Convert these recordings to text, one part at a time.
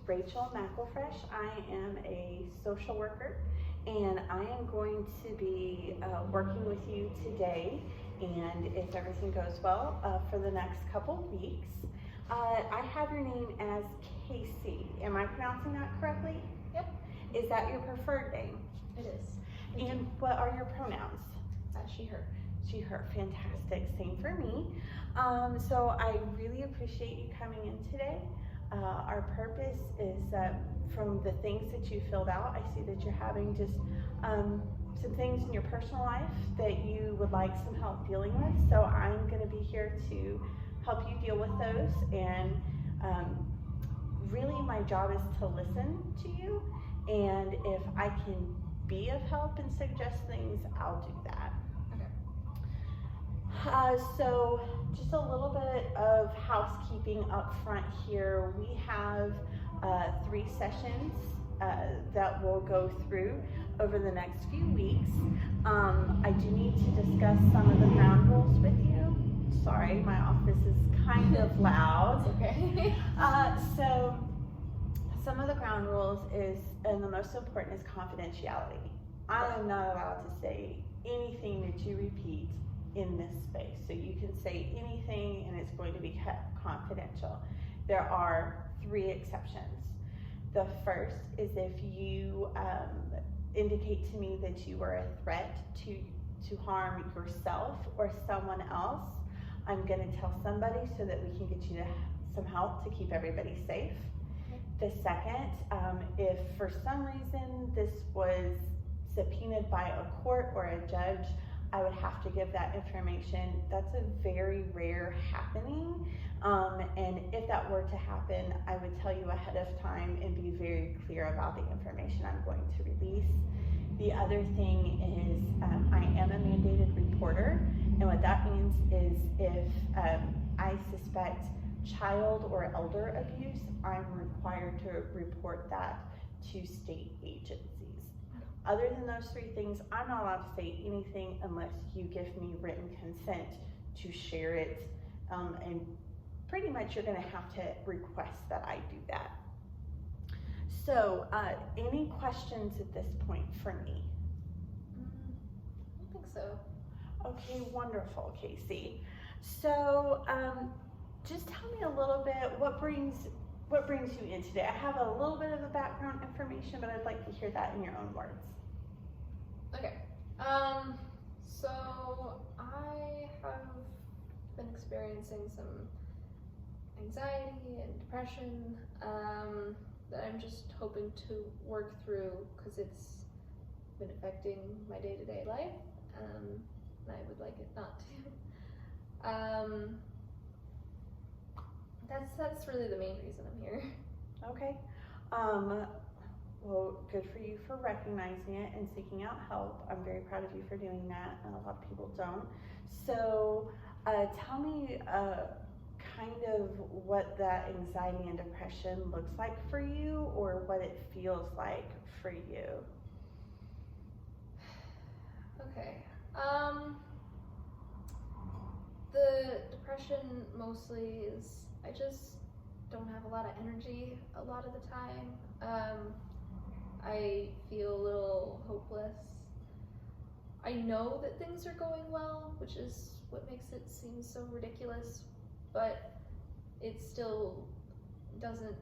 Rachel McElfresh. I am a social worker, and I am going to be working with you today, and if everything goes well, for the next couple weeks. I have your name as Casey. Am I pronouncing that correctly? Yep. Is that your preferred name? It is. And what are your pronouns? She, her. She, her. Fantastic. Same for me. So I really appreciate you coming in today. Our purpose is from the things that you filled out, I see that you're having just some things in your personal life that you would like some help dealing with. So I'm going to be here to help you deal with those. And really my job is to listen to you. And if I can be of help and suggest things, I'll do that. So just a little bit of housekeeping up front here. We have 3 sessions that we'll go through over the next few weeks. I do need to discuss some of the ground rules with you. Sorry, my office is kind of loud. It's okay. So some of the ground rules is, and the most important is confidentiality. I am not allowed to say anything that you repeat in this space. So you can say anything and it's going to be kept confidential. There are 3 exceptions. The first is if you indicate to me that you are a threat to harm yourself or someone else, I'm going to tell somebody so that we can get you to some help to keep everybody safe. The second, if for some reason this was subpoenaed by a court or a judge, I would have to give that information. That's a very rare happening. And if that were to happen, I would tell you ahead of time and be very clear about the information I'm going to release. The other thing is I am a mandated reporter. And what that means is if I suspect child or elder abuse, I'm required to report that to state agencies. Other than those 3 things, I'm not allowed to say anything unless you give me written consent to share it. And pretty much you're going to have to request that I do that. So, any questions at this point for me? I don't think so. Okay, wonderful, Casey. So, just tell me a little bit, what brings you in today? I have a little bit of the background information, but I'd like to hear that in your own words. Okay. So I have been experiencing some anxiety and depression that I'm just hoping to work through because it's been affecting my day-to-day life, and I would like it not to. That's really the main reason I'm here. Okay. Well, good for you for recognizing it and seeking out help. I'm very proud of you for doing that, and a lot of people don't. So, tell me kind of what that anxiety and depression looks like for you, or what it feels like for you. Okay. The depression mostly is I just don't have a lot of energy a lot of the time. I feel a little hopeless. I know that things are going well, which is what makes it seem so ridiculous, but it still doesn't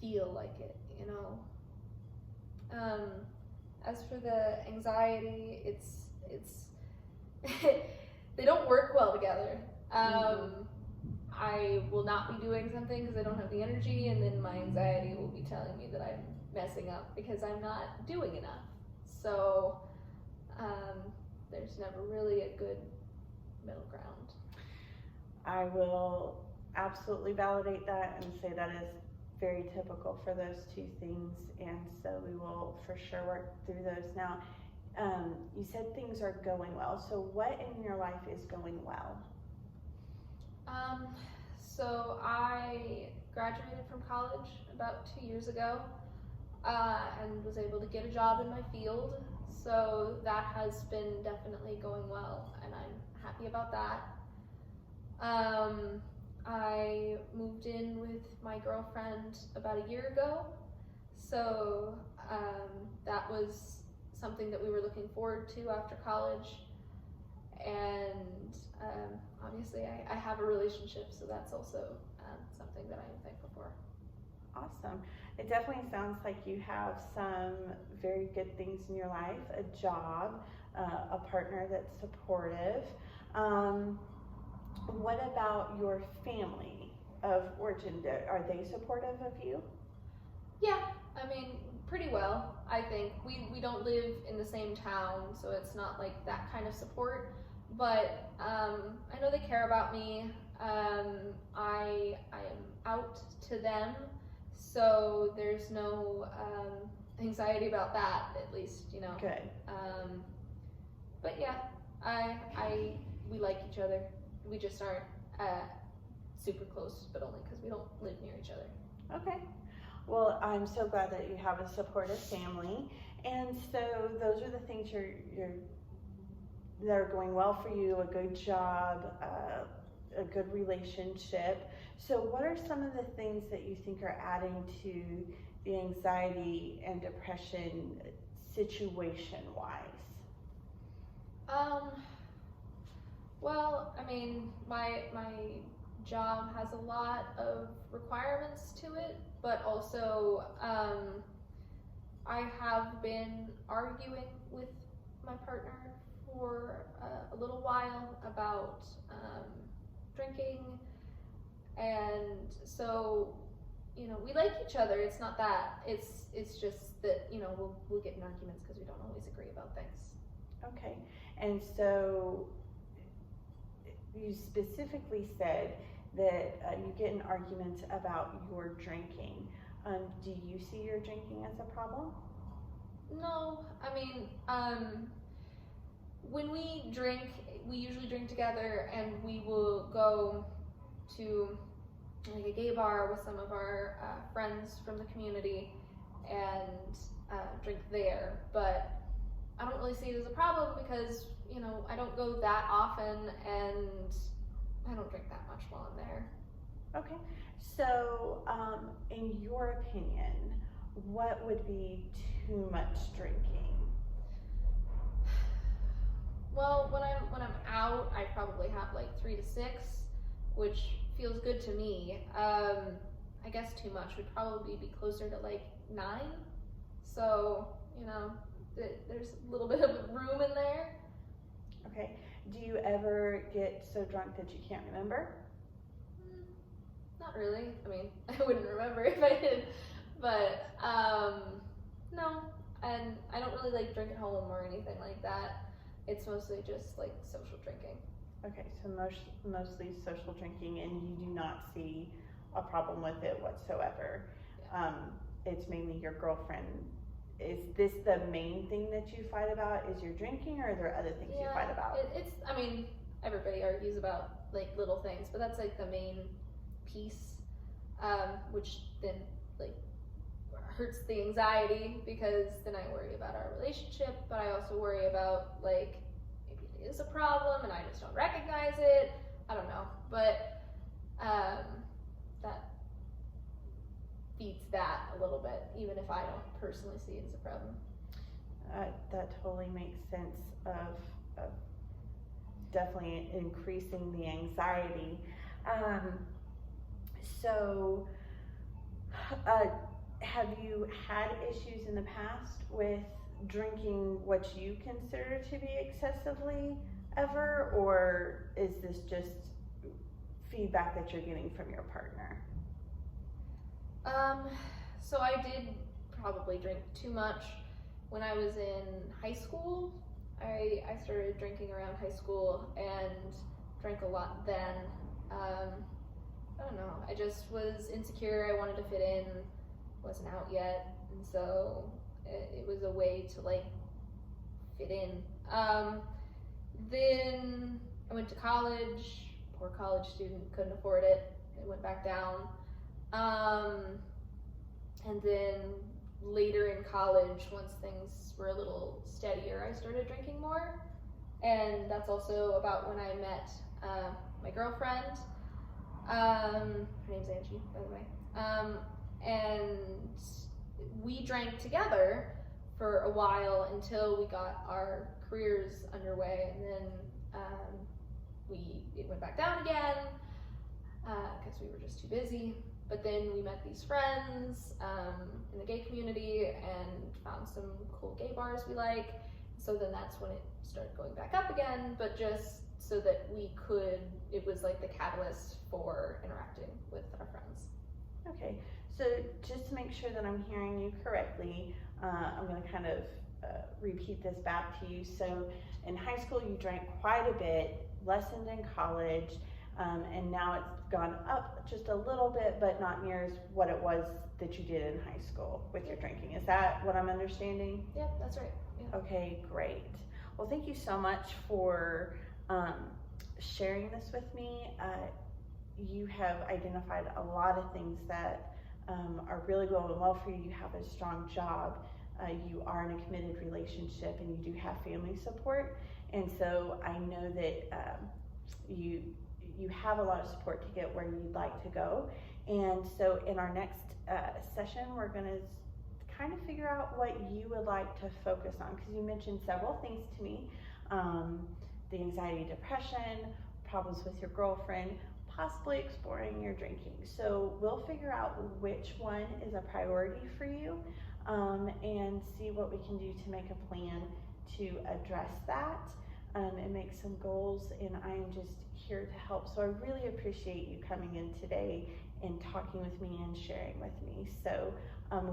feel like it, you know? As for the anxiety, it's they don't work well together. I will not be doing something because I don't have the energy, and then my anxiety will be telling me that I'm messing up because I'm not doing enough. So there's never really a good middle ground. I will absolutely validate that and say that is very typical for those 2 things, and so we will for sure work through those. Now, you said things are going well, so what in your life is going well? So I graduated from college about 2 years ago, and was able to get a job in my field. So that has been definitely going well, and I'm happy about that. I moved in with my girlfriend about a year ago, so that was something that we were looking forward to after college. And obviously I have a relationship, so that's also something that I am thankful for. Awesome. It definitely sounds like you have some very good things in your life, a job, a partner that's supportive. What about your family of origin? Are they supportive of you? Yeah, I mean, pretty well. I think we don't live in the same town, so it's not like that kind of support. But I know they care about me. I am out to them, so there's no anxiety about that. At least, you know. Good. But yeah, we like each other. We just aren't super close, but only because we don't live near each other. Okay. Well, I'm so glad that you have a supportive family, and so those are the things that are going well for you, a good job, a good relationship. So what are some of the things that you think are adding to the anxiety and depression situation-wise? Well, I mean, my job has a lot of requirements to it, but also I have been arguing with my partner for a little while about drinking, and so, you know, we like each other. It's not that. It's just that, you know, we'll get in arguments because we don't always agree about things. Okay, and so you specifically said that you get in arguments about your drinking. Do you see your drinking as a problem? No, I mean, when we drink, we usually drink together, and we will go to like a gay bar with some of our friends from the community and drink there. But I don't really see it as a problem because, you know, I don't go that often and I don't drink that much while I'm there. Okay, so in your opinion, what would be too much drinking? Well, when I'm out, I probably have like 3 to 6, which feels good to me. I guess too much would probably be closer to like 9. So, you know, there's a little bit of room in there. Okay, do you ever get so drunk that you can't remember? Not really. I mean, I wouldn't remember if I did, but no. And I don't really like drink at home or anything like that. It's mostly just like social drinking. Okay, so mostly social drinking, and you do not see a problem with it whatsoever. Yeah. It's mainly your girlfriend. Is this the main thing that you fight about? Is your drinking, or are there other things you fight about? It's. I mean, everybody argues about like little things, but that's like the main piece, which then like hurts the anxiety because then I worry about our relationship, but I also worry about like maybe it is a problem and I just don't recognize it. I don't know, but that feeds that a little bit, even if I don't personally see it as a problem. That totally makes sense of definitely increasing the anxiety. So have you had issues in the past with drinking what you consider to be excessively ever, or is this just feedback that you're getting from your partner? So I did probably drink too much when I was in high school. I started drinking around high school and drank a lot then. I don't know, I just was insecure, I wanted to fit in, wasn't out yet, and so it was a way to like fit in. Then I went to college, poor college student, couldn't afford it, I went back down. And then later in college, once things were a little steadier, I started drinking more. And that's also about when I met my girlfriend. Her name's Angie, by the way. And we drank together for a while until we got our careers underway, and then it went back down again because we were just too busy. But then we met these friends in the gay community and found some cool gay bars we like. So then that's when it started going back up again, but just so that it was like the catalyst for interacting with our friends. Okay, so just to make sure that I'm hearing you correctly, I'm going to kind of repeat this back to you. So in high school you drank quite a bit, lessened in college, and now it's gone up just a little bit, but not near as what it was that you did in high school with your drinking. Is that what I'm understanding? Yep, that's right. Yeah. Okay, great. Well, thank you so much for sharing this with me. You have identified a lot of things that are really going well for you. You have a strong job. You are in a committed relationship, and you do have family support. And so I know that you have a lot of support to get where you'd like to go. And so in our next session, we're going to kind of figure out what you would like to focus on, because you mentioned several things to me. The anxiety, depression, problems with your girlfriend, possibly exploring your drinking. So we'll figure out which one is a priority for you, and see what we can do to make a plan to address that, and make some goals. And I am just here to help. So I really appreciate you coming in today and talking with me and sharing with me. So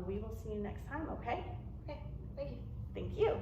we will see you next time, okay? Okay, thank you. Thank you.